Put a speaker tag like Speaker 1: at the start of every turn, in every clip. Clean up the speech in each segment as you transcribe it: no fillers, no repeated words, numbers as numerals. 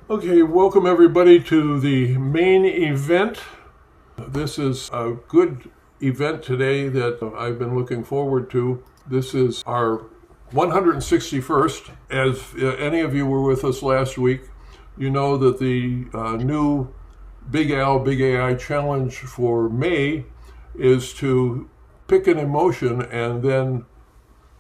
Speaker 1: Okay, welcome everybody to the main event. This is a good event today that I've been looking forward to. This is our 161st. As any of you were with us last week, you know that the new Big Al, Big AI challenge for May is to pick an emotion and then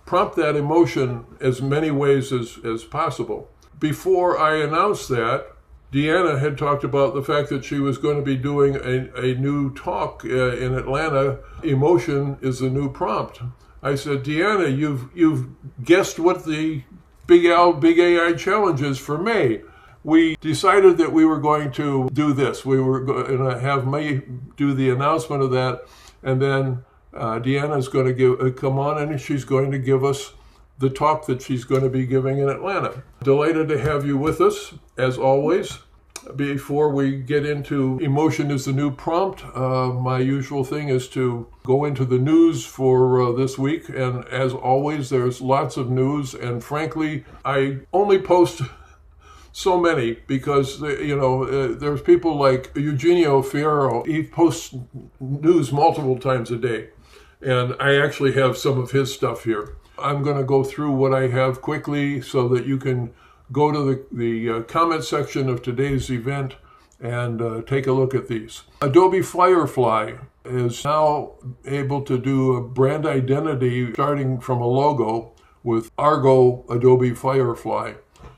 Speaker 1: prompt that emotion as many ways as possible. Before I announced that, Deanna had talked about the fact that she was going to be doing a new talk in Atlanta. Emotion is the new prompt. I said, Deanna, you've guessed what the Big Al, Big AI challenge is for May. We decided that we were going to do this. We were going to have May do the announcement of that, and then Deanna's going to come on and she's going to give us the talk that she's going to be giving in Atlanta. Delighted to have you with us, as always. Before we get into emotion is the new prompt, my usual thing is to go into the news for this week. And as always, there's lots of news. And frankly, I only post so many because, there's people like Eugenio Fierro. He posts news multiple times a day. And I actually have some of his stuff here. I'm going to go through what I have quickly so that you can go to the comment section of today's event and take a look at these. Adobe Firefly is now able to do a brand identity starting from a logo with Argo Adobe Firefly.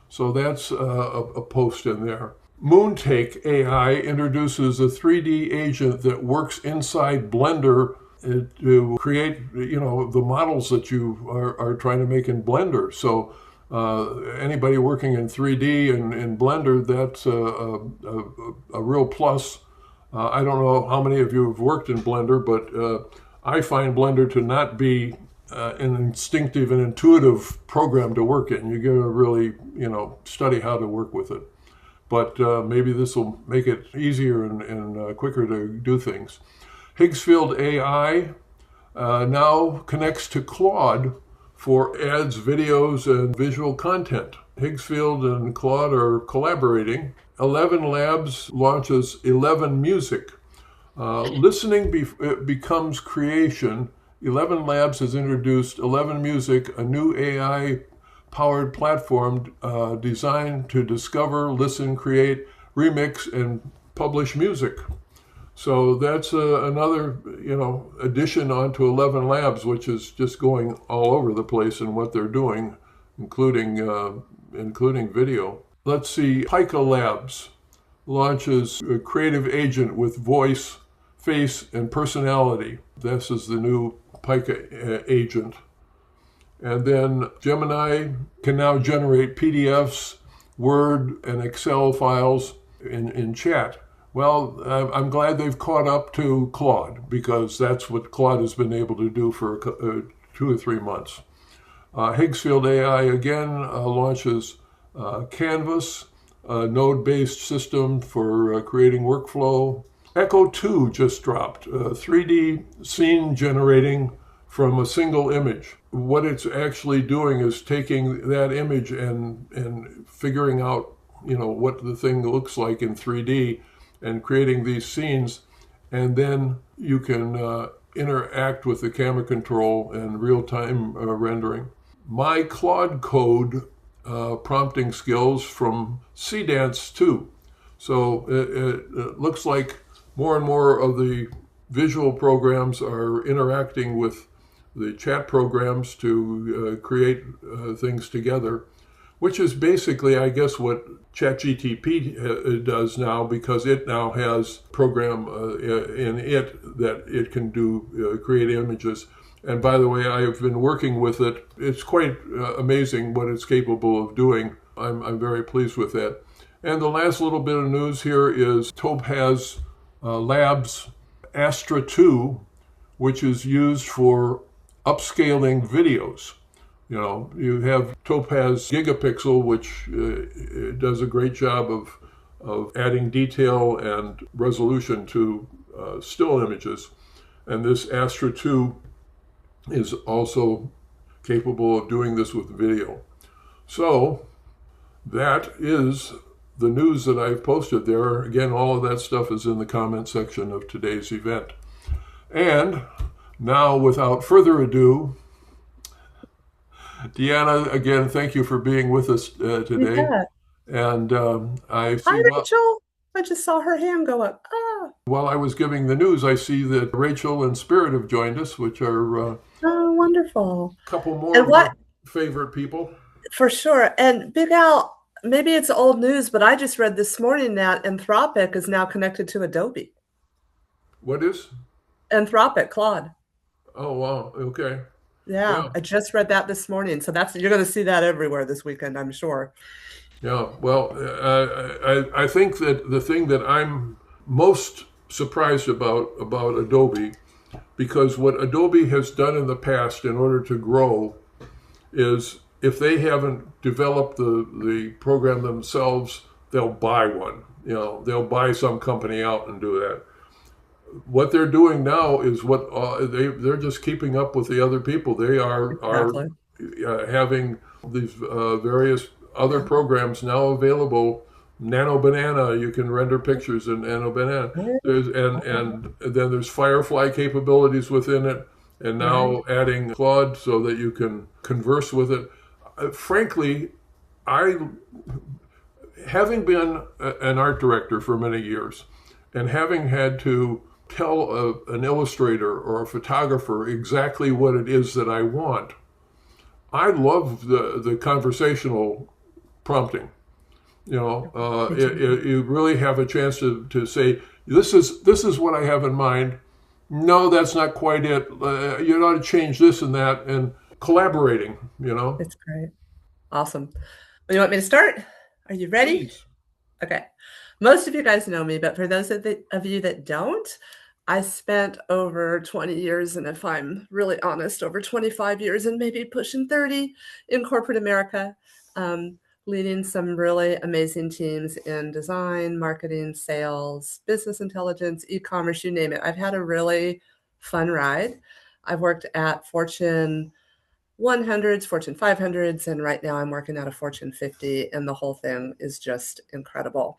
Speaker 1: So that's a post in there. Moontake AI introduces a 3D agent that works inside Blender to create, the models that you are trying to make in Blender. So anybody working in 3D and in Blender, that's a real plus. I don't know how many of you have worked in Blender, but I find Blender to not be an instinctive and intuitive program to work in. You got to really, study how to work with it. But maybe this will make it easier and quicker to do things. Higgsfield AI now connects to Claude for ads, videos, and visual content. Higgsfield and Claude are collaborating. 11 Labs launches 11 Music. Listening becomes creation. 11 Labs has introduced 11 Music, a new AI-powered platform designed to discover, listen, create, remix, and publish music. So that's another, addition onto 11 Labs, which is just going all over the place in what they're doing, including video. Let's see, Pica Labs launches a creative agent with voice, face, and personality. This is the new Pica agent. And then Gemini can now generate PDFs, Word, and Excel files in chat. Well, I'm glad they've caught up to Claude because that's what Claude has been able to do for 2 or 3 months. Higgsfield AI again launches Canvas, a node-based system for creating workflow. Echo 2 just dropped, 3D scene generating from a single image. What it's actually doing is taking that image and figuring out, what the thing looks like in 3D and creating these scenes, and then you can interact with the camera control and real-time rendering. My Claude Code prompting skills from Cdance 2. So it looks like more and more of the visual programs are interacting with the chat programs to create things together, which is basically, I guess, what ChatGTP does now, because it now has a program in it that it can do create images. And by the way, I have been working with it. It's quite amazing what it's capable of doing. I'm very pleased with that. And the last little bit of news here is Topaz Labs Astra 2, which is used for upscaling videos. You have Topaz Gigapixel, which does a great job of adding detail and resolution to still images. And this Astra 2 is also capable of doing this with video. So that is the news that I've posted there. Again, all of that stuff is in the comment section of today's event. And now, without further ado, Deanna, again, thank you for being with us today.
Speaker 2: Yeah.
Speaker 1: And I
Speaker 2: Hi,
Speaker 1: see, well,
Speaker 2: Rachel. I just saw her hand go up. Ah,
Speaker 1: while I was giving the news, I see that Rachel and Spirit have joined us, which are a
Speaker 2: oh, wonderful.
Speaker 1: couple more
Speaker 2: And
Speaker 1: of our
Speaker 2: what,
Speaker 1: favorite people.
Speaker 2: for sure. And Big Al, maybe it's old news, but I just read this morning that Anthropic is now connected to Adobe.
Speaker 1: What is?
Speaker 2: Anthropic, Claude.
Speaker 1: Oh, wow. Okay.
Speaker 2: Yeah,
Speaker 1: Yeah.
Speaker 2: I just read that this morning. So that's you're going to see that everywhere this weekend, I'm sure.
Speaker 1: Yeah. Well, I think that the thing that I'm most surprised about Adobe, because what Adobe has done in the past in order to grow is if they haven't developed the program themselves, they'll buy one. They'll buy some company out and do that. What they're doing now is what they're just keeping up with the other people. They are
Speaker 2: Exactly.
Speaker 1: having these various other programs now available. Nano Banana, you can render pictures in Nano Banana. And then there's Firefly capabilities within it, and
Speaker 2: Right.
Speaker 1: now adding Claude so that you can converse with it. Frankly, I having been an art director for many years, and having had to tell an illustrator or a photographer exactly what it is that I want, I love the conversational prompting.
Speaker 2: Me too.
Speaker 1: You really have a chance to say, this is what I have in mind. No, that's not quite it. You ought to change this and that, and collaborating.
Speaker 2: It's great. Awesome. Well, you want me to start? Are you ready?
Speaker 1: Please.
Speaker 2: Okay. Most of you guys know me, but for those of you that don't, I spent over 20 years, and if I'm really honest, over 25 years and maybe pushing 30 in corporate America, um, leading some really amazing teams in design, marketing, sales, business intelligence, e-commerce, you name it. I've had a really fun ride. I've worked at Fortune 100s, Fortune 500s, and right now I'm working at a Fortune 50, and the whole thing is just incredible.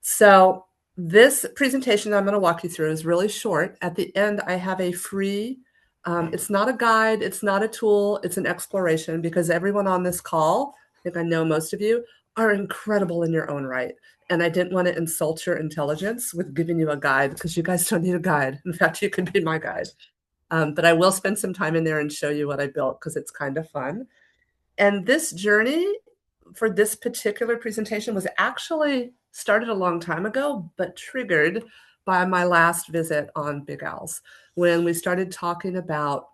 Speaker 2: So this presentation I'm going to walk you through is really short. At the end, I have a free, it's not a guide, it's not a tool, it's an exploration because everyone on this call, I think I know most of you, are incredible in your own right. And I didn't want to insult your intelligence with giving you a guide because you guys don't need a guide. In fact, you can be my guide. But I will spend some time in there and show you what I built because it's kind of fun. And this journey for this particular presentation was actually started a long time ago, but triggered by my last visit on Big Al's when we started talking about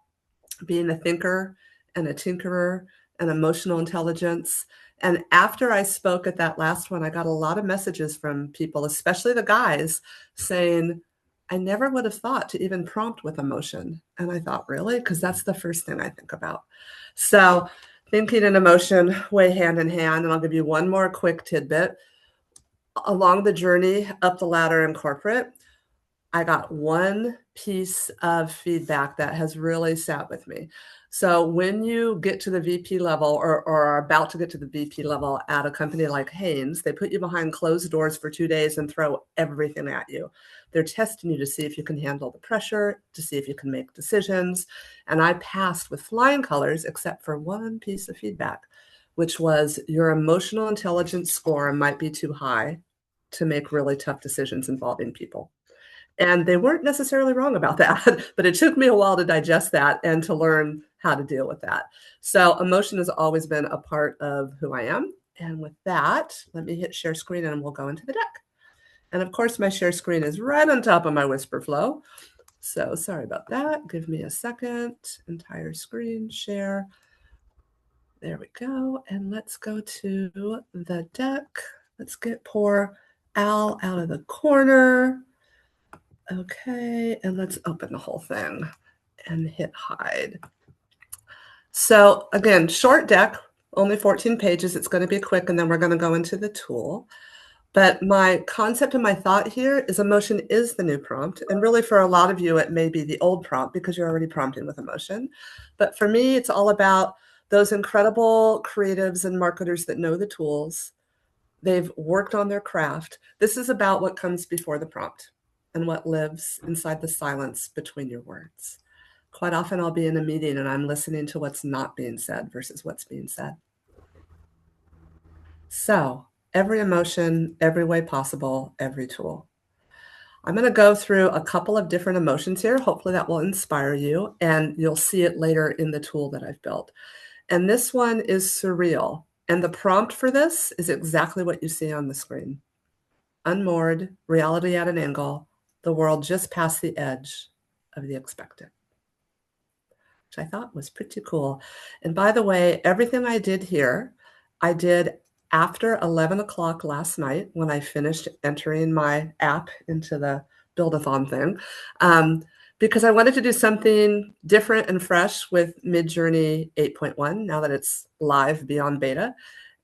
Speaker 2: being a thinker and a tinkerer and emotional intelligence. And after I spoke at that last one, I got a lot of messages from people, especially the guys, saying, I never would have thought to even prompt with emotion. And I thought, really? Because that's the first thing I think about. So thinking and emotion way hand in hand. And I'll give you one more quick tidbit. Along the journey up the ladder in corporate, I got one piece of feedback that has really sat with me. So when you get to the VP level or are about to get to the VP level at a company like Haynes, they put you behind closed doors for 2 days and throw everything at you. They're testing you to see if you can handle the pressure, to see if you can make decisions. And I passed with flying colors, except for one piece of feedback, which was your emotional intelligence score might be too high to make really tough decisions involving people. And they weren't necessarily wrong about that, but it took me a while to digest that and to learn how to deal with that. So emotion has always been a part of who I am. And with that, let me hit share screen and we'll go into the deck. And of course, my share screen is right on top of my whisper flow. So sorry about that. Give me a second. Entire screen share. There we go. And let's go to the deck. Let's get poor Al out of the corner. Okay, and let's open the whole thing and hit hide. So again, short deck, only 14 pages. It's going to be quick, and then we're going to go into the tool. But my concept and my thought here is emotion is the new prompt. And really for a lot of you, it may be the old prompt because you're already prompting with emotion. But for me, it's all about those incredible creatives and marketers that know the tools, they've worked on their craft. This is about what comes before the prompt and what lives inside the silence between your words. Quite often I'll be in a meeting and I'm listening to what's not being said versus what's being said. So every emotion, every way possible, every tool. I'm going to go through a couple of different emotions here. Hopefully that will inspire you, and you'll see it later in the tool that I've built. And this one is surreal. And the prompt for this is exactly what you see on the screen. Unmoored, reality at an angle, the world just past the edge of the expected, which I thought was pretty cool. And by the way, everything I did here, I did after 11 o'clock last night when I finished entering my app into the Build-a-thon thing, because I wanted to do something different and fresh with Midjourney 8.1 now that it's live beyond beta.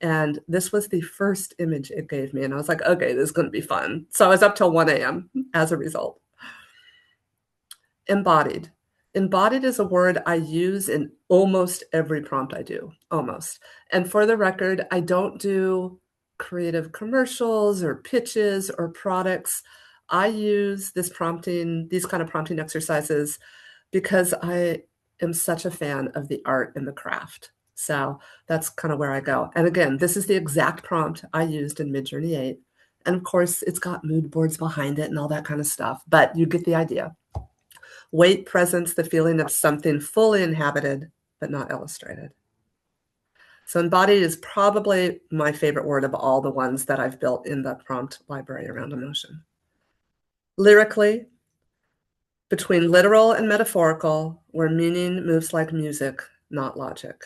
Speaker 2: And this was the first image it gave me. And I was like, okay, this is going to be fun. So I was up till 1 a.m. as a result. Embodied. Embodied is a word I use in almost every prompt I do, almost. And for the record, I don't do creative commercials or pitches or products. I use these kind of prompting exercises because I am such a fan of the art and the craft. So that's kind of where I go. And again, this is the exact prompt I used in Midjourney 8. And of course, it's got mood boards behind it and all that kind of stuff, but you get the idea. Weight, presence, the feeling of something fully inhabited, but not illustrated. So embodied is probably my favorite word of all the ones that I've built in the prompt library around emotion. Lyrically, between literal and metaphorical, where meaning moves like music, not logic.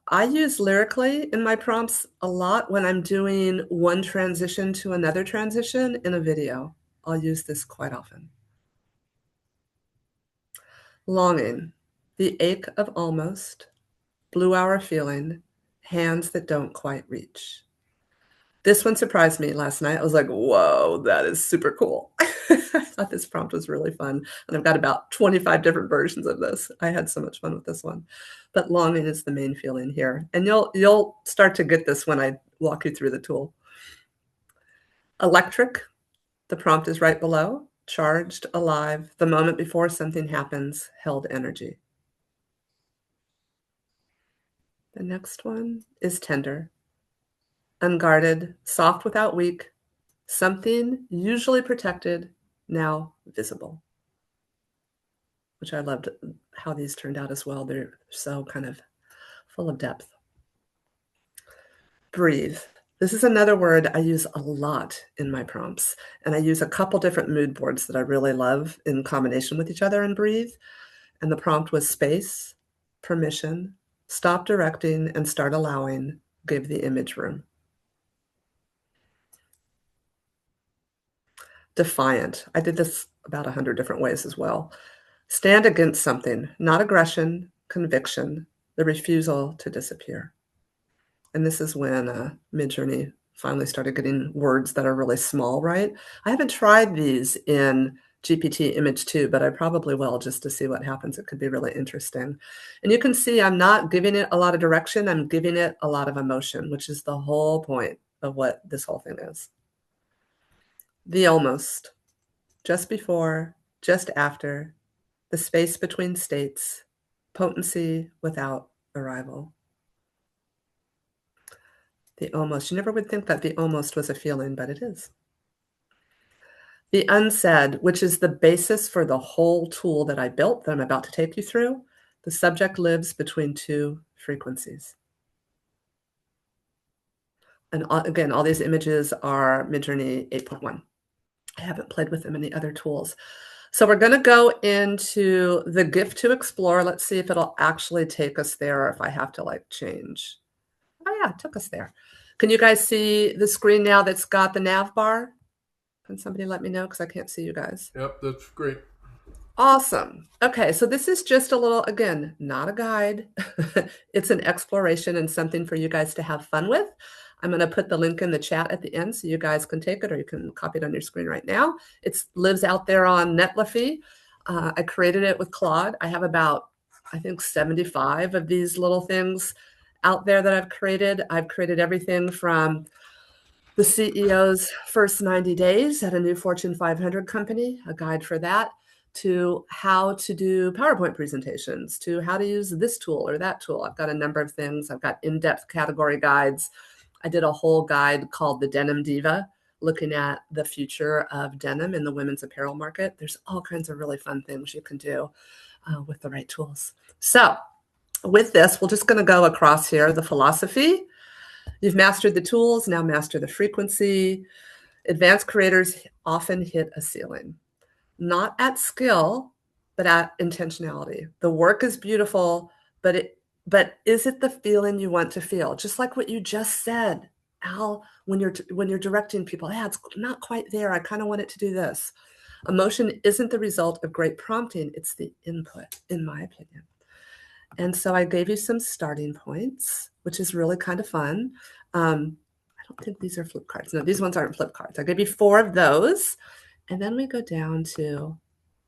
Speaker 2: I use lyrically in my prompts a lot when I'm doing one transition to another transition in a video. I'll use this quite often. Longing, the ache of almost, blue hour feeling, hands that don't quite reach. This one surprised me last night. I was like, whoa, that is super cool. I thought this prompt was really fun. And I've got about 25 different versions of this. I had so much fun with this one. But longing is the main feeling here. And you'll start to get this when I walk you through the tool. Electric, the prompt is right below. Charged, alive, the moment before something happens, held energy. The next one is tender. Unguarded, soft without weak, something usually protected, now visible. Which I loved how these turned out as well. They're so kind of full of depth. Breathe. This is another word I use a lot in my prompts, and I use a couple different mood boards that I really love in combination with each other in Breathe. And the prompt was space, permission, stop directing and start allowing, give the image room. Defiant. I did this about 100 different ways as well. Stand against something, not aggression, conviction, the refusal to disappear. And this is when Midjourney finally started getting words that are really small, right? I haven't tried these in GPT Image 2, but I probably will just to see what happens. It could be really interesting. And you can see I'm not giving it a lot of direction. I'm giving it a lot of emotion, which is the whole point of what this whole thing is. The almost, just before, just after, the space between states, potency without arrival. The almost, you never would think that the almost was a feeling, but it is. The unsaid, which is the basis for the whole tool that I built that I'm about to take you through. The subject lives between two frequencies. And again, all these images are Midjourney 8.1. I haven't played with them in the other tools. So we're going to go into the gift to explore. Let's see if it'll actually take us there or if I have to like change. Oh yeah, it took us there. Can you guys see the screen now that's got the nav bar? Can somebody let me know because I can't see you guys?
Speaker 1: Yep, that's great.
Speaker 2: Awesome. Okay, so this is just a little, again, not a guide. It's an exploration and something for you guys to have fun with. I'm going to put the link in the chat at the end so you guys can take it or you can copy it on your screen right now. It lives out there on Netlify. I created it with Claude. I have about, I think, 75 of these little things out there that I've created. I've created everything from the CEO's first 90 days at a new Fortune 500 company, a guide for that, to how to do PowerPoint presentations, to how to use this tool or that tool. I've got a number of things. I've got in-depth category guides. I did a whole guide called The Denim Diva, looking at the future of denim in the women's apparel market. There's all kinds of really fun things you can do with the right tools. So with this, we're just going to go across here, the philosophy. You've mastered the tools, now master the frequency. Advanced creators often hit a ceiling, not at skill, but at intentionality. The work is beautiful, but is it the feeling you want to feel? Just like what you just said, Al, when you're directing people, yeah, it's not quite there. I kind of want it to do this. Emotion isn't the result of great prompting. It's the input, in my opinion. And so I gave you some starting points, which is really kind of fun. I don't think these are flip cards. No, these ones aren't flip cards. I gave you 4 of those. And then we go down to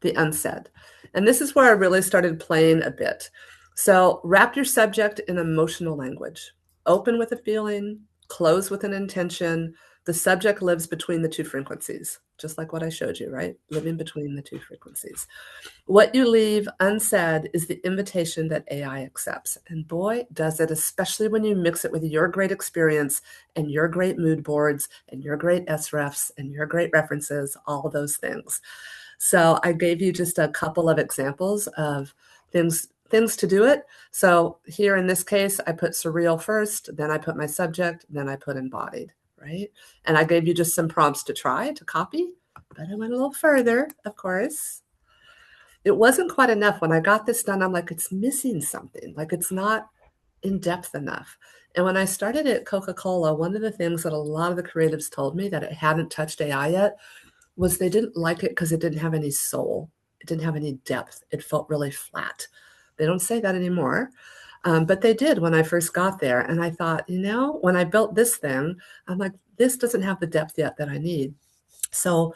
Speaker 2: the unsaid. And this is where I really started playing a bit. So wrap your subject in emotional language. Open with a feeling, close with an intention. The subject lives between the 2 frequencies, just like what I showed you, right? Living between the 2 frequencies. What you leave unsaid is the invitation that AI accepts. And boy, does it, especially when you mix it with your great experience and your great mood boards and your great SREFs and your great references, all of those things. So I gave you just a couple of examples of things to do it. So here in this case, I put surreal first, then I put my subject, then I put embodied, right? And I gave you just some prompts to try to copy, but I went a little further, of course. It wasn't quite enough. When I got this done, I'm like, it's missing something. Like it's not in depth enough. And when I started at Coca-Cola, one of the things that a lot of the creatives told me that it hadn't touched AI yet was they didn't like it because it didn't have any soul. It didn't have any depth. It felt really flat. They don't say that anymore. But they did when I first got there. And I thought, when I built this thing, I'm like, this doesn't have the depth yet that I need. So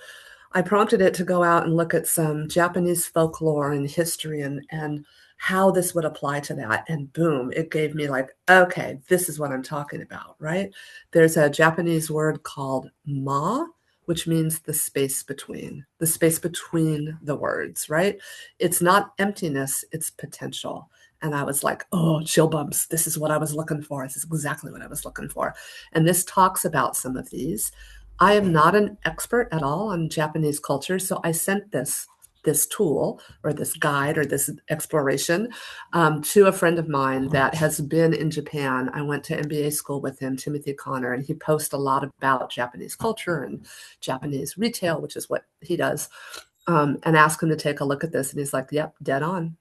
Speaker 2: I prompted it to go out and look at some Japanese folklore and history and how this would apply to that. And boom, it gave me like, okay, this is what I'm talking about, right? There's a Japanese word called ma, which means the space between the words, right? It's not emptiness, it's potential. And I was like, oh, chill bumps. This is what I was looking for. This is exactly what I was looking for. And this talks about some of these. I am not an expert at all on Japanese culture, so I sent this tool or this guide or this exploration to a friend of mine that has been in Japan. I went to MBA school with him, Timothy Connor, and he posts a lot about Japanese culture and Japanese retail, which is what he does, and asked him to take a look at this. And he's like, yep, dead on.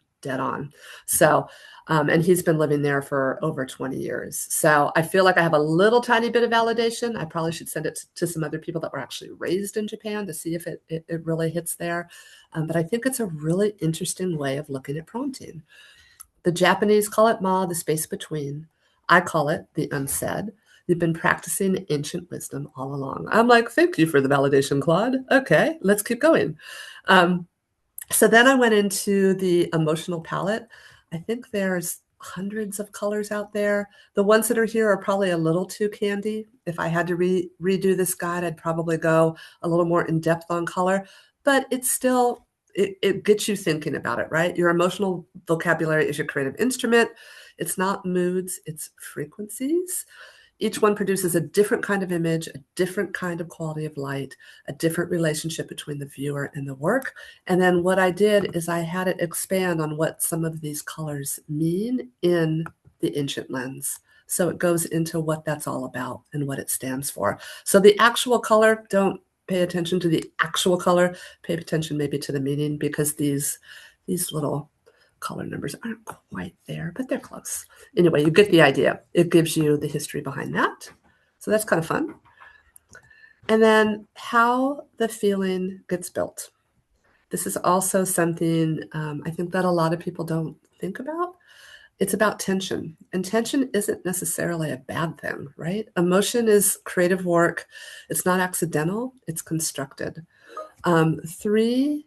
Speaker 2: So, and he's been living there for over 20 years. So I feel like I have a little tiny bit of validation. I probably should send it to some other people that were actually raised in Japan to see if it really hits there. But I think it's a really interesting way of looking at prompting. The Japanese call it ma, the space between. I call it the unsaid. You've been practicing ancient wisdom all along. I'm like, thank you for the validation, Claude. Okay, let's keep going. So then I went into the emotional palette. I think there's hundreds of colors out there. The ones that are here are probably a little too candy. If I had to redo this guide, I'd probably go a little more in depth on color, but it's still, it gets you thinking about it, right? Your emotional vocabulary is your creative instrument. It's not moods, it's frequencies. Each one produces a different kind of image, a different kind of quality of light, a different relationship between the viewer and the work. And then what I did is I had it expand on what some of these colors mean in the ancient lens. So it goes into what that's all about and what it stands for. So the actual color, don't pay attention to the actual color, pay attention maybe to the meaning, because these little color numbers aren't quite there, but they're close. Anyway, you get the idea. It gives you the history behind that. So that's kind of fun. And then how the feeling gets built. This is also something I think that a lot of people don't think about. It's about tension. And tension isn't necessarily a bad thing, right? Emotion is creative work. It's not accidental. It's constructed. Three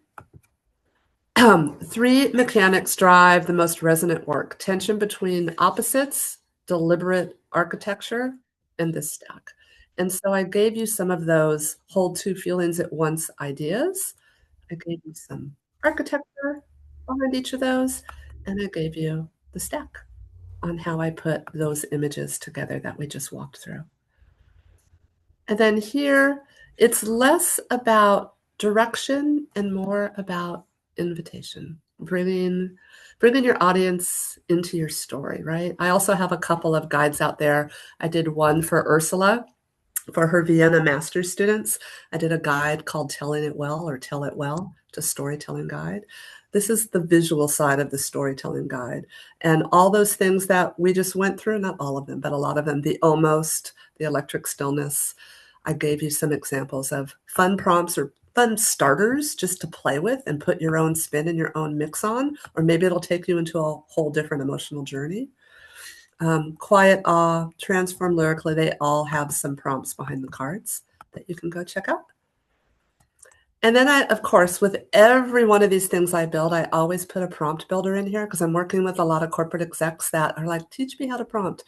Speaker 2: mechanics drive the most resonant work: tension between opposites, deliberate architecture, and this stack. And so I gave you some of those hold two feelings at once ideas. I gave you some architecture behind each of those, and I gave you the stack on how I put those images together that we just walked through. And then here, it's less about direction and more about invitation, bringing your audience into your story, right? I also have a couple of guides out there. I did one for Ursula for her Vienna master's students. I did a guide called Telling It Well or Tell It Well, just storytelling guide. This is the visual side of the storytelling guide. And all those things that we just went through, not all of them, but a lot of them, the almost, the electric stillness. I gave you some examples of fun prompts or fun starters just to play with and put your own spin and your own mix on, or maybe it'll take you into a whole different emotional journey. Quiet Awe, Transform Lyrically, they all have some prompts behind the cards that you can go check out. And then of course, with every one of these things I build, I always put a prompt builder in here because I'm working with a lot of corporate execs that are like, teach me how to prompt,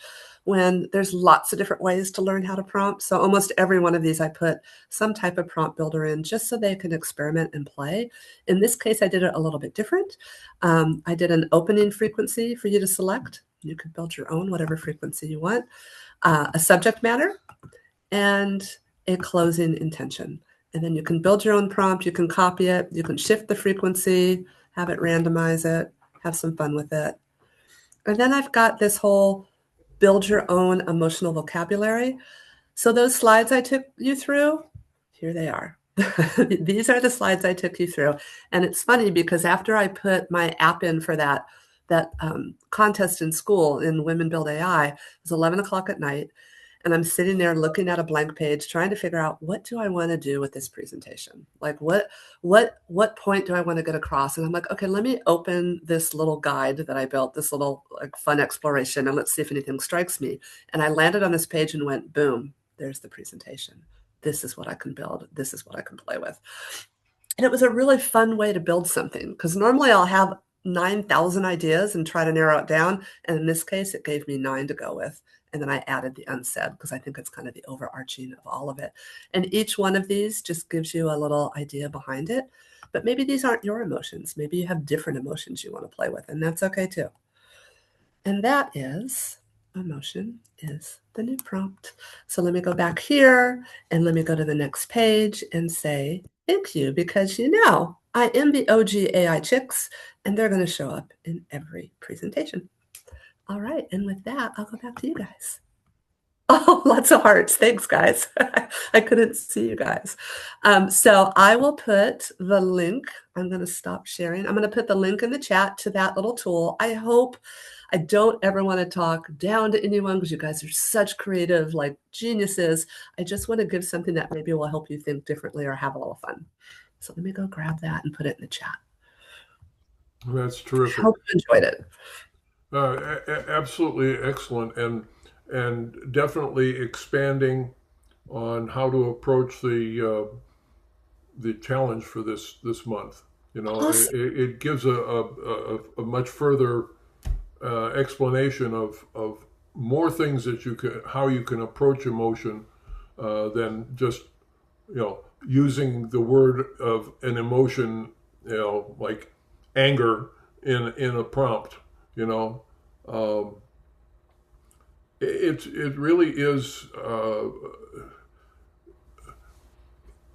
Speaker 2: when there's lots of different ways to learn how to prompt. So almost every one of these, I put some type of prompt builder in just so they can experiment and play. In this case, I did it a little bit different. I did an opening frequency for you to select. You could build your own, whatever frequency you want, a subject matter, and a closing intention. And then you can build your own prompt, you can copy it, you can shift the frequency, have it randomize it, have some fun with it. And then I've got this whole build your own emotional vocabulary. So those slides I took you through, here they are. These are the slides I took you through. And it's funny because after I put my app in for that contest in school in Women Build AI, it was 11 o'clock at night. And I'm sitting there looking at a blank page, trying to figure out, what do I want to do with this presentation? Like what point do I want to get across? And I'm like, okay, let me open this little guide that I built, this little like fun exploration, and let's see if anything strikes me. And I landed on this page and went, boom, there's the presentation. This is what I can build. This is what I can play with. And it was a really fun way to build something, because normally I'll have 9,000 ideas and try to narrow it down. And in this case, it gave me 9 to go with. And then I added the unsaid because I think it's kind of the overarching of all of it. And each one of these just gives you a little idea behind it. But maybe these aren't your emotions. Maybe you have different emotions you want to play with, and that's okay too. And that is, emotion is the new prompt. So let me go back here and let me go to the next page and say thank you, because I am the OG AI chicks, and they're going to show up in every presentation. All right, and with that, I'll go back to you guys. Oh, lots of hearts. Thanks, guys. I couldn't see you guys. So I will put the link. I'm going to stop sharing. I'm going to put the link in the chat to that little tool. I don't ever want to talk down to anyone because you guys are such creative, like geniuses. I just want to give something that maybe will help you think differently or have a little fun. So let me go grab that and put it in the chat.
Speaker 1: That's terrific.
Speaker 2: I hope you enjoyed it.
Speaker 1: Absolutely excellent, and definitely expanding on how to approach the challenge for this month.
Speaker 2: Awesome.
Speaker 1: It gives a much further explanation of more things that how you can approach emotion than just using the word of an emotion, like anger in a prompt. It really is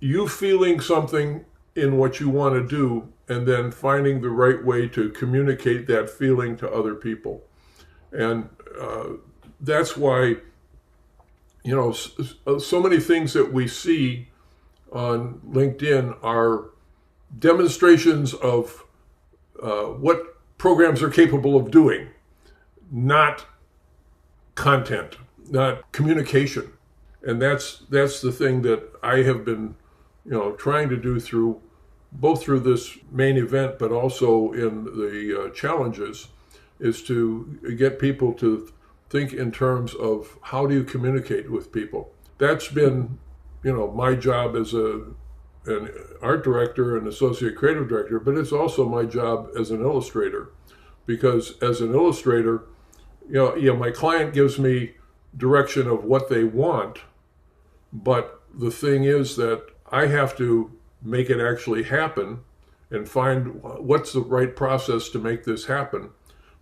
Speaker 1: you feeling something in what you want to do, and then finding the right way to communicate that feeling to other people. And that's why, so many things that we see on LinkedIn are demonstrations of what programs are capable of doing, not content, not communication. And that's the thing that I have been, trying to do both through this main event, but also in the challenges, is to get people to think in terms of how do you communicate with people. That's been, my job as an art director and associate creative director, but it's also my job as an illustrator, because as an illustrator, my client gives me direction of what they want, But the thing is that I have to make it actually happen and find what's the right process to make this happen.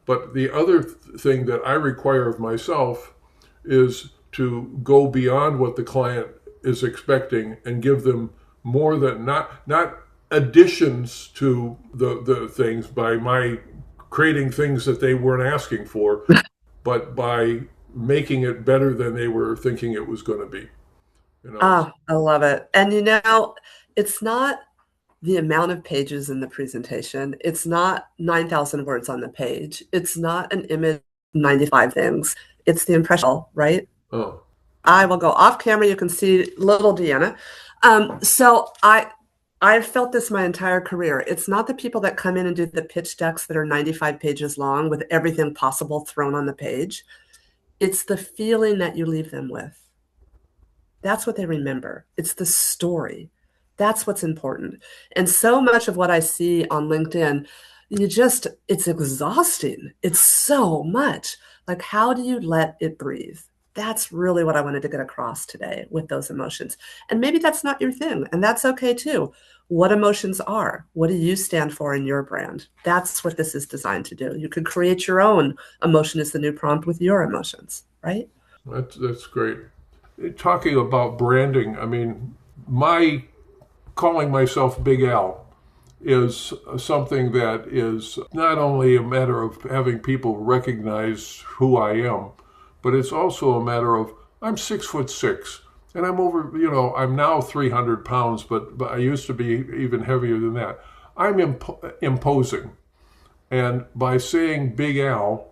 Speaker 1: But the other thing that I require of myself is to go beyond what the client is expecting and give them more than not additions to the things by my creating things that they weren't asking for, but by making it better than they were thinking it was going to be. You know,
Speaker 2: Ah, I love it. And it's not the amount of pages in the presentation. It's not 9,000 words on the page. It's not an image, 95 things. It's the impression, right?
Speaker 1: oh,
Speaker 2: I will go off camera. You can see little Deanna. I've felt this my entire career. It's not the people that come in and do the pitch decks that are 95 pages long with everything possible thrown on the page. It's the feeling that you leave them with. That's what they remember. It's the story. That's what's important. And so much of what I see on LinkedIn, it's exhausting. It's so much. Like, how do you let it breathe? That's really what I wanted to get across today with those emotions. And maybe that's not your thing, and that's okay too. What emotions are? What do you stand for in your brand? That's what this is designed to do. You could create your own emotion is the new prompt with your emotions, right?
Speaker 1: that's great. Talking about branding, I mean, my calling myself Big Al is something that is not only a matter of having people recognize who I am, but it's also a matter of I'm 6'6", and I'm over. I'm now 300 pounds, but I used to be even heavier than that. I'm imposing, and by saying Big Al,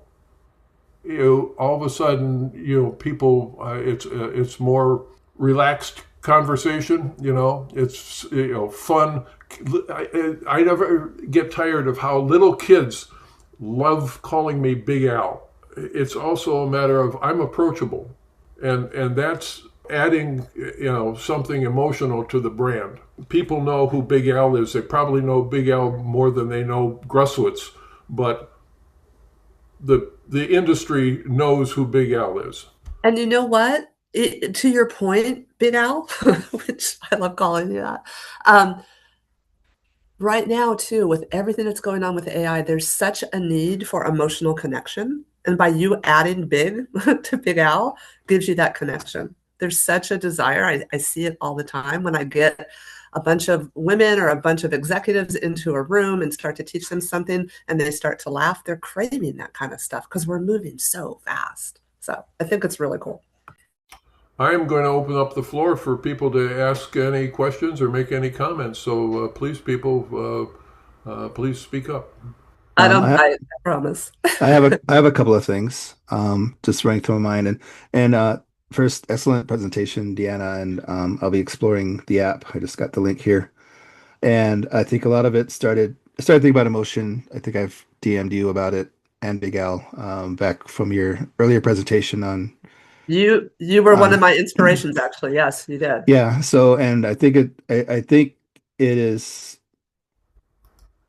Speaker 1: all of a sudden, people, it's more relaxed conversation. It's fun. I never get tired of how little kids love calling me Big Al. It's also a matter of I'm approachable, and that's adding something emotional to the brand. People know who Big Al is. They probably know Big Al more than they know Gruswitz, but the industry knows who Big Al is.
Speaker 2: And you know what? To your point, Big Al, which I love calling you that. Right now, too, with everything that's going on with AI, there's such a need for emotional connection. And by you adding big to Big Al gives you that connection. There's such a desire. I see it all the time when I get a bunch of women or a bunch of executives into a room and start to teach them something and they start to laugh. They're craving that kind of stuff because we're moving so fast. So I think it's really cool.
Speaker 1: I'm going to open up the floor for people to ask any questions or make any comments. So please, people, please speak up.
Speaker 2: I
Speaker 3: Um,
Speaker 2: don't
Speaker 3: I,
Speaker 2: bite, I promise.
Speaker 3: I have a couple of things just running through my mind and first, excellent presentation, Deanna, and I'll be exploring the app. I just got the link here, and I think a lot of it I started thinking about emotion. I think I've DM'd you about it and Big Al back from your earlier presentation
Speaker 2: You were one of
Speaker 3: on
Speaker 2: my inspirations, actually. Yes, you did.
Speaker 3: yeah. So and I think it is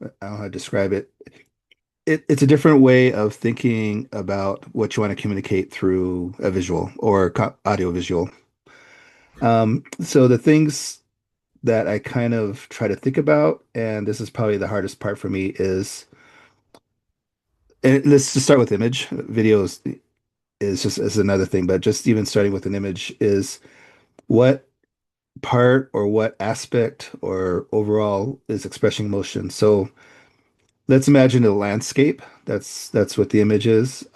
Speaker 3: I don't know how to describe it. It's a different way of thinking about what you want to communicate through a visual or audio visual. So the things that I kind of try to think about, and this is probably the hardest part for me, and let's just start with image. Videos is just is another thing, but just even starting with an image is what part or what aspect or overall is expressing emotion. So let's imagine a landscape. That's what the image is.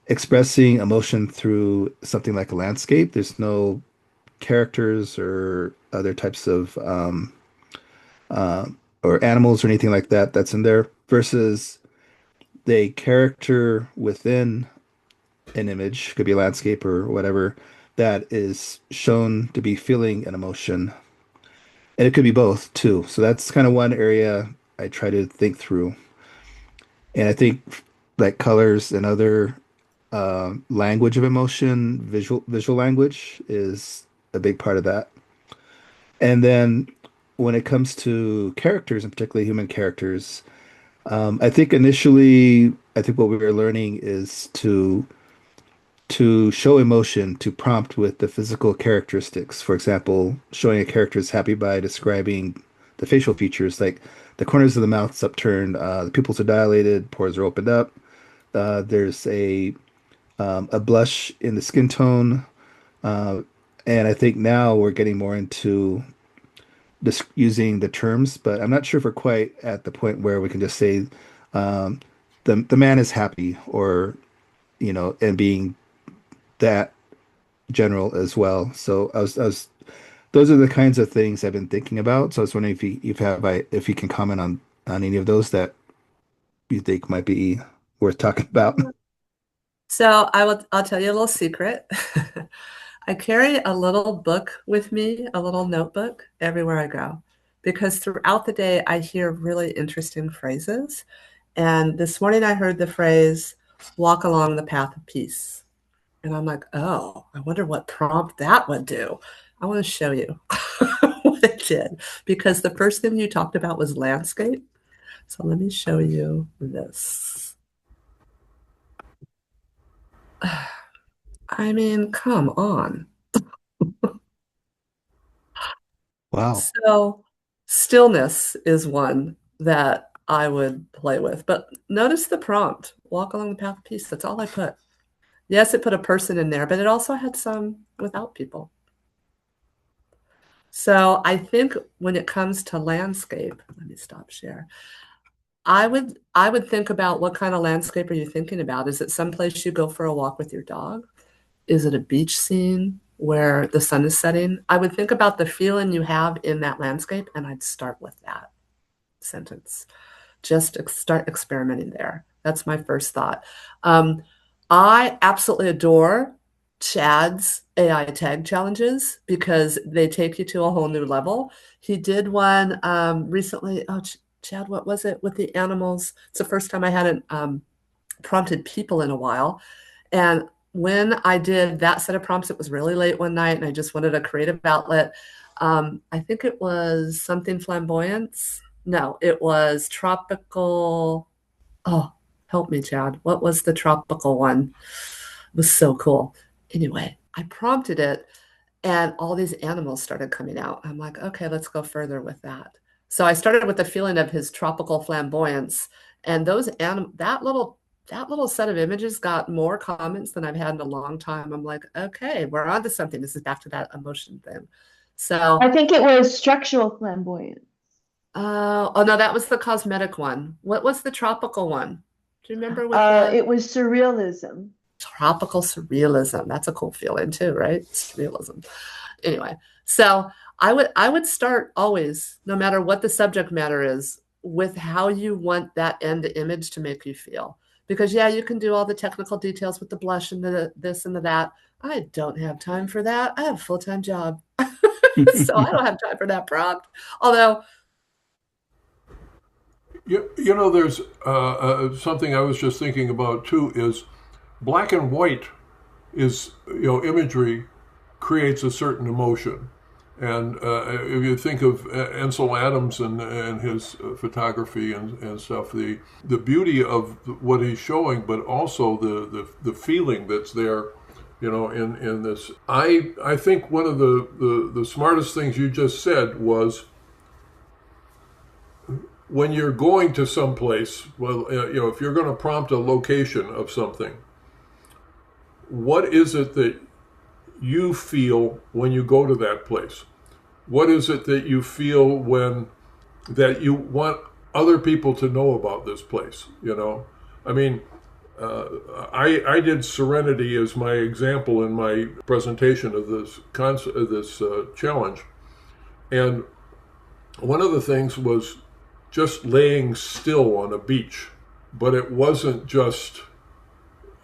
Speaker 3: Expressing emotion through something like a landscape. There's no characters or other types of uh, or animals or anything like that that's in there versus the character within an image, could be a landscape or whatever, that is shown to be feeling an emotion. And it could be both too. So that's kind of one area I try to think through. And I think like colors and other language of emotion, visual language is a big part of that. And then when it comes to characters, and particularly human characters, I think initially, I think what we were learning is to show emotion, to prompt with the physical characteristics. For example, showing a character is happy by describing the facial features, like the corners of the mouth's upturned, the pupils are dilated, pores are opened up. There's a blush in the skin tone, uh, and I think now we're getting more into this using the terms, but I'm not sure if we're quite at the point where we can just say um, the man is happy, or and being that general as well. So those are the kinds of things I've been thinking about. So I was wondering if you can comment on any of those that you think might be worth talking about.
Speaker 2: So I'll tell you a little secret. I carry a little book with me, a little notebook everywhere I go, because throughout the day I hear really interesting phrases. And this morning I heard the phrase, walk along the path of peace. And I'm like, oh, I wonder what prompt that would do. I want to show you what it did, because the first thing you talked about was landscape. So let me show you this. I mean, come on.
Speaker 3: Wow.
Speaker 2: So stillness is one that I would play with. But notice the prompt, walk along the path of peace. That's all I put. Yes, it put a person in there, but it also had some without people. So I think when it comes to landscape, let me stop share. I would think about, what kind of landscape are you thinking about? Is it someplace you go for a walk with your dog? Is it a beach scene where the sun is setting? I would think about the feeling you have in that landscape, and I'd start with that sentence. Just start experimenting there. That's my first thought. I absolutely adore Chad's AI tag challenges because they take you to a whole new level. He did one recently. Oh, Chad, what was it with the animals? It's the first time I hadn't prompted people in a while. And when I did that set of prompts, it was really late one night and I just wanted a creative outlet. I think it was something flamboyance. No, it was tropical. Oh, help me, Chad. What was the tropical one? It was so cool. Anyway, I prompted it and all these animals started coming out. I'm like, okay, let's go further with that. So I started with the feeling of his tropical flamboyance, and that little set of images got more comments than I've had in a long time. I'm like, okay, we're on to something. This is back to that emotion thing. So,
Speaker 4: I think it was structural flamboyance.
Speaker 2: oh no, that was the cosmetic one. What was the tropical one? Do you remember
Speaker 4: It was surrealism.
Speaker 2: tropical surrealism? That's a cool feeling too, right? Surrealism. Anyway, so I would start always, no matter what the subject matter is, with how you want that end image to make you feel. Because yeah, you can do all the technical details with the blush and the this and the that. I don't have time for that. I have a full-time job. So I don't have time for that prompt. Although,
Speaker 1: There's something I was just thinking about too is black and white is, imagery creates a certain emotion. And if you think of Ansel Adams and his photography and stuff, the beauty of what he's showing, but also the feeling that's there, in this. I think one of the smartest things you just said was, when you're going to some place, well, if you're going to prompt a location of something, what is it that you feel when you go to that place? What is it that you feel that you want other people to know about this place? I mean, I did serenity as my example in my presentation of this challenge, and one of the things was just laying still on a beach, but it wasn't just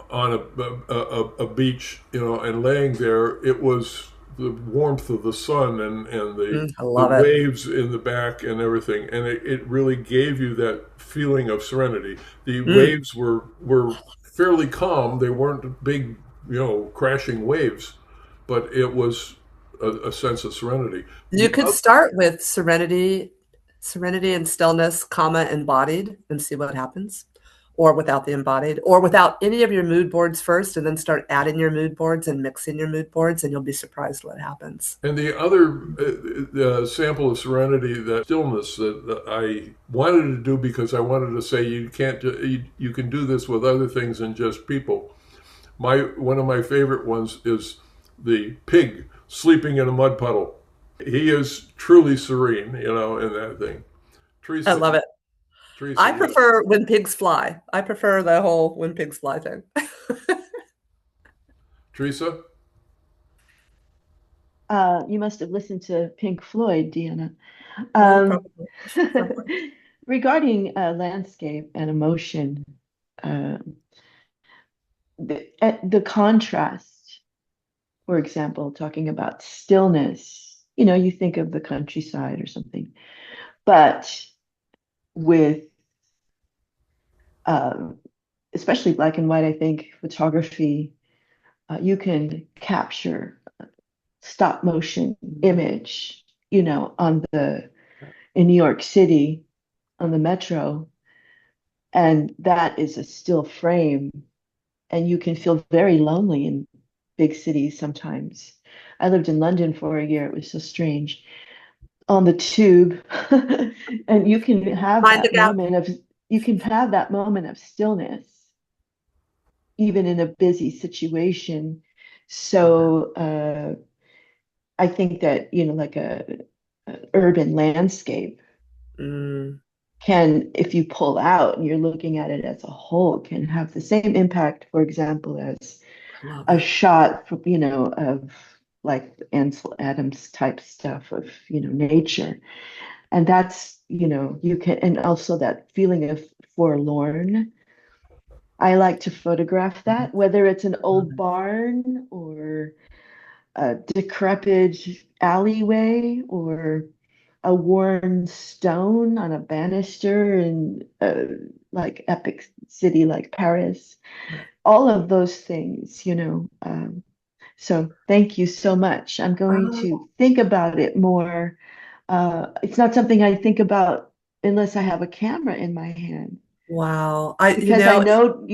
Speaker 1: on a beach, and laying there. It was the warmth of the sun and the
Speaker 2: I love it.
Speaker 1: waves in the back and everything, and it really gave you that feeling of serenity. The waves were fairly calm; they weren't big, crashing waves, but it was a sense of serenity.
Speaker 2: You could start with serenity and stillness, comma, embodied, and see what happens. or without the embodied, or without any of your mood boards first, and then start adding your mood boards and mixing your mood boards, and you'll be surprised what happens.
Speaker 1: And the other sample of serenity, that stillness that I wanted to do, because I wanted to say you can't, you can do this with other things than just people. One of my favorite ones is the pig sleeping in a mud puddle. He is truly serene, in that thing. Teresa,
Speaker 2: I love it.
Speaker 1: Teresa,
Speaker 2: I prefer when pigs fly. I prefer the whole when pigs fly thing.
Speaker 1: Teresa?
Speaker 4: You must have listened to Pink Floyd, Deanna.
Speaker 2: Probably.
Speaker 4: Regarding landscape and emotion, the contrast, for example, talking about stillness, you think of the countryside or something, but with especially black and white, I think photography, you can capture stop motion image, in New York City on the metro, and that is a still frame, and you can feel very lonely in big cities sometimes. I lived in London for a year. It was so strange on the tube, and you can have
Speaker 2: Find the
Speaker 4: that
Speaker 2: gap.
Speaker 4: moment of stillness even in a busy situation. So I think that, like an urban landscape can, if you pull out and you're looking at it as a whole, can have the same impact, for example, as a shot, of like Ansel Adams type stuff of, nature. And that's, you can, and also that feeling of forlorn. I like to photograph that, whether it's an old barn or a decrepit alleyway or a worn stone on a banister in like epic city like Paris. All of those things, so thank you so much. I'm going to think about it more. It's not something I think about unless I have a camera in my hand.
Speaker 2: Wow.
Speaker 4: Because I know,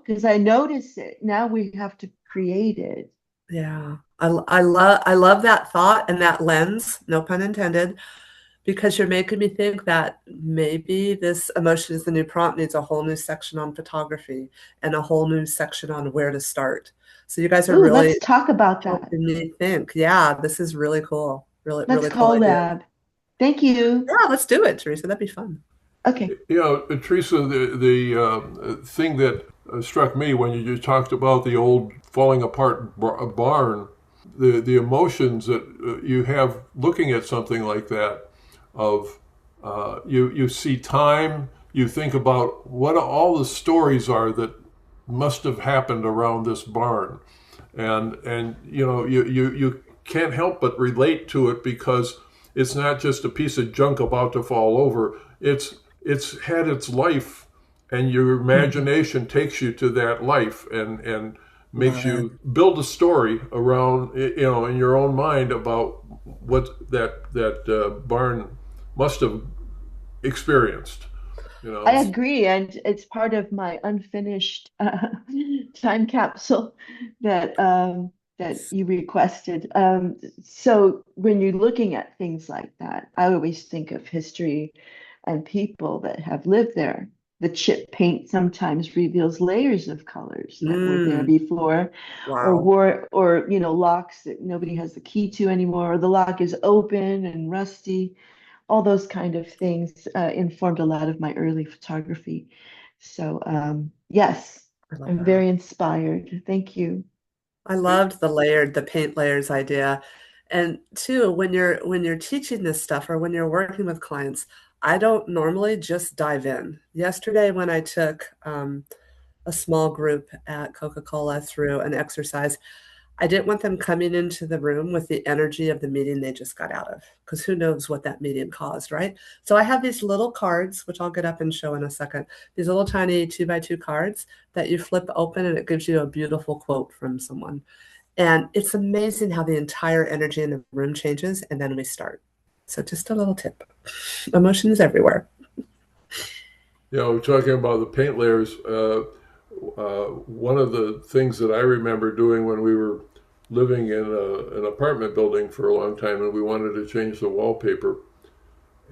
Speaker 4: because I notice it. Now we have to create it.
Speaker 2: Yeah. I love that thought and that lens, no pun intended, because you're making me think that maybe this emotion is the new prompt needs a whole new section on photography and a whole new section on where to start. So you guys are really
Speaker 4: let's talk about that.
Speaker 2: helping me think. Yeah, this is really cool. Really
Speaker 4: Let's
Speaker 2: cool idea.
Speaker 4: collab. Thank you.
Speaker 2: Yeah, let's do it, Teresa. That'd be fun.
Speaker 4: Okay.
Speaker 1: Teresa, the thing that struck me when you talked about the old falling apart barn, the emotions that you have looking at something like that, of you see time, you think about what all the stories are that must have happened around this barn, and you can't help but relate to it, because it's not just a piece of junk about to fall over. It's had its life, and your imagination takes you to that life and makes you build a story around, in your own mind about what that barn must have experienced.
Speaker 4: I agree, and it's part of my unfinished time capsule that you requested. So when you're looking at things like that, I always think of history and people that have lived there. The chip paint sometimes reveals layers of colors that were there before, or locks that nobody has the key to anymore, or the lock is open and rusty. All those kind of things informed a lot of my early photography. So yes, I'm very inspired. Thank you.
Speaker 2: I loved the paint layers idea. And two, when you're teaching this stuff or when you're working with clients, I don't normally just dive in. Yesterday, when I took a small group at Coca-Cola through an exercise, I didn't want them coming into the room with the energy of the meeting they just got out of, because who knows what that meeting caused, right? So I have these little cards, which I'll get up and show in a second, these little tiny 2x2 cards that you flip open, and it gives you a beautiful quote from someone. And it's amazing how the entire energy in the room changes, and then we start. So just a little tip. Emotion is everywhere.
Speaker 1: talking about the paint layers, one of the things that I remember doing when we were living in an apartment building for a long time and we wanted to change the wallpaper,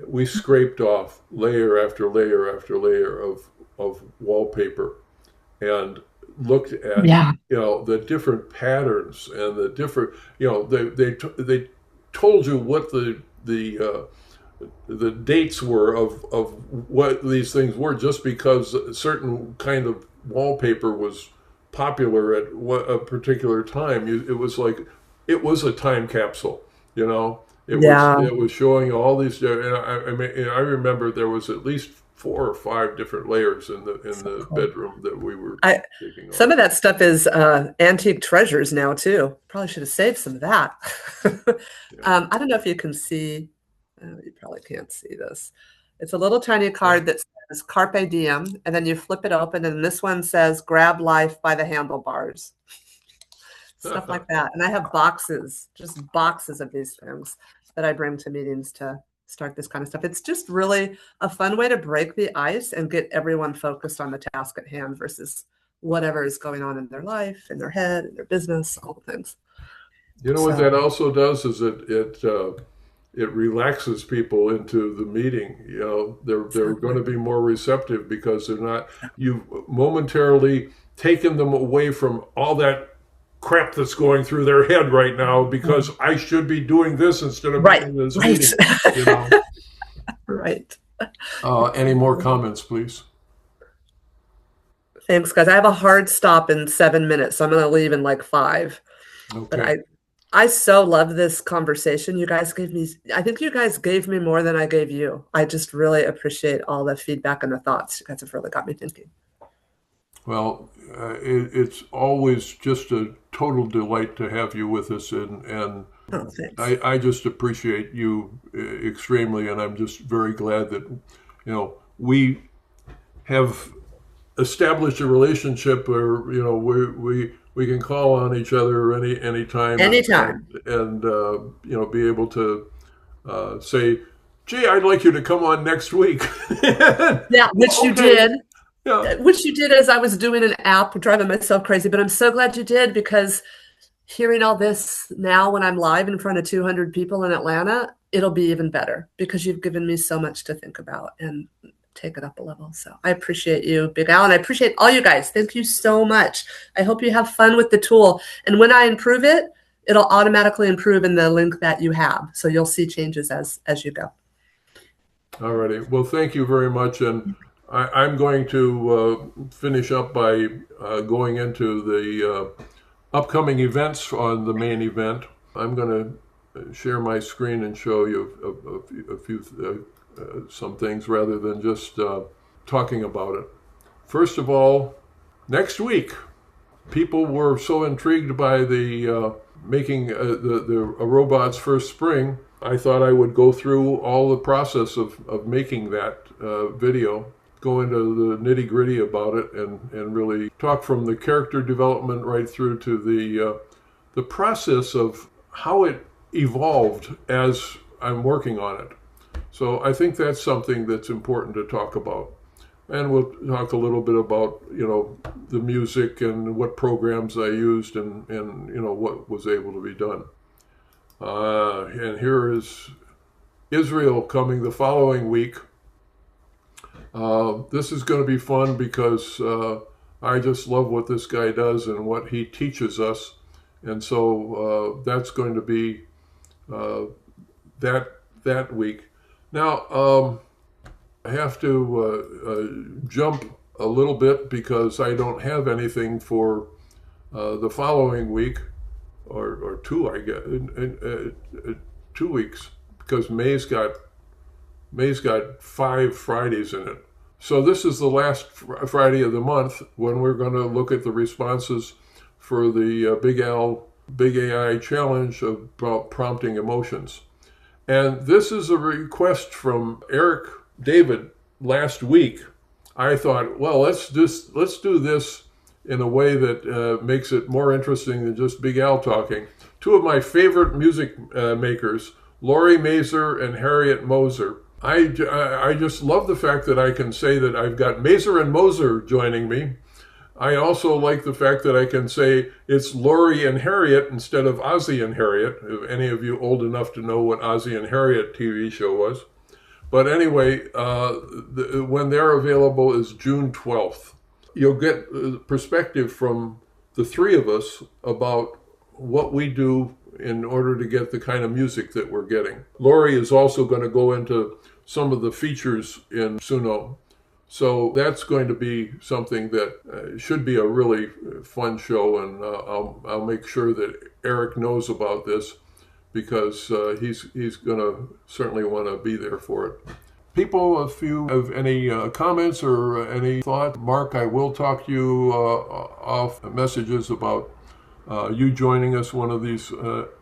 Speaker 1: we scraped off layer after layer after layer of wallpaper and looked at
Speaker 4: Yeah.
Speaker 1: the different patterns and the different they told you what the dates were of what these things were just because a certain kind of wallpaper was popular at a particular time. It was like it was a time capsule, you know.
Speaker 2: Yeah.
Speaker 1: It was showing all these. And I remember there was at least 4 or 5 different layers in the
Speaker 2: Cool.
Speaker 1: bedroom that we were taking on.
Speaker 2: Some of that stuff is antique treasures now too. Probably should have saved some of that. I don't know if you can see. You probably can't see this. It's a little tiny card that says Carpe Diem, and then you flip it open, and this one says Grab Life by the Handlebars. Stuff like that. And I have boxes, just boxes of these things that I bring to meetings to start this kind of stuff. It's just really a fun way to break the ice and get everyone focused on the task at hand versus whatever is going on in their life, in their head, in their business, all the things.
Speaker 1: What that also does is it relaxes people into the meeting. They're going to be more receptive because you've momentarily taken them away from all that crap that's going through their head right now because I should be doing this instead of being in this meeting.
Speaker 2: Right.
Speaker 1: Any more comments, please?
Speaker 2: Thanks, guys. I have a hard stop in 7 minutes, so I'm going to leave in like 5.
Speaker 1: Okay.
Speaker 2: But I so love this conversation. I think you guys gave me more than I gave you. I just really appreciate all the feedback and the thoughts. You guys have really got me thinking.
Speaker 1: Well, it's always just a total delight to have you with us, and I just appreciate you extremely, and I'm just very glad that we have established a relationship where we can call on each other anytime, and be able to say, "Gee, I'd like you to come on next week."
Speaker 2: Yeah, which you did.
Speaker 1: Yeah.
Speaker 2: Which you did as I was doing an app, driving myself crazy. But I'm so glad you did, because hearing all this now when I'm live in front of 200 people in Atlanta, it'll be even better because you've given me so much to think about and take it up a level. So I appreciate you, Big Al, and I appreciate all you guys. Thank you so much. I hope you have fun with the tool. And when I improve it, it'll automatically improve in the link that you have. So you'll see changes as you go.
Speaker 1: All righty. Well, thank you very much. And I'm going to finish up by going into the upcoming events on the main event. I'm going to share my screen and show you a few some things rather than just talking about it. First of all, next week, people were so intrigued by the making the Robot's First Spring. I thought I would go through all the process of making that video, go into the nitty-gritty about it, and really talk from the character development right through to the process of how it evolved as I'm working on it. So I think that's something that's important to talk about. And we'll talk a little bit about, the music and what programs I used and what was able to be done. And here is Israel coming the following week. This is going to be fun because I just love what this guy does and what he teaches us. And so that's going to be that week. Now, I have to jump a little bit because I don't have anything for the following week, or 2, I guess, 2 weeks, because May's got 5 Fridays in it. So this is the last Friday of the month when we're going to look at the responses for the Big AI Challenge about prompting emotions. And this is a request from Eric David last week. I thought, well, let's do this in a way that makes it more interesting than just Big Al talking. 2 of my favorite music makers, Laurie Mazer and Harriet Moser, I just love the fact that I can say that I've got Mazer and Moser joining me. I also like the fact that I can say it's Laurie and Harriet instead of Ozzie and Harriet, if any of you old enough to know what Ozzie and Harriet TV show was. But anyway, when they're available is June 12th. You'll get perspective from the three of us about what we do in order to get the kind of music that we're getting. Laurie is also going to go into some of the features in Suno. So that's going to be something that should be a really fun show, and I'll make sure that Eric knows about this, because he's going to certainly want to be there for it. People, if you have any comments or any thought, Mark, I will talk to you off messages about you joining us one of these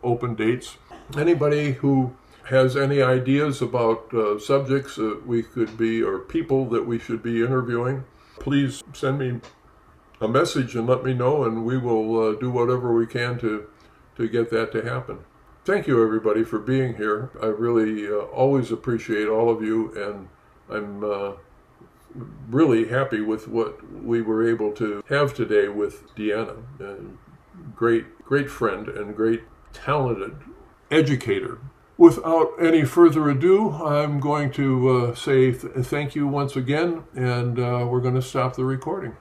Speaker 1: open dates. Anybody who has any ideas about subjects that we could be, or people that we should be interviewing, please send me a message and let me know, and we will do whatever we can to get that to happen. Thank you, everybody, for being here. I really always appreciate all of you, and I'm really happy with what we were able to have today with Deanna. Great friend and great talented educator. Without any further ado, I'm going to say thank you once again, and we're going to stop the recording.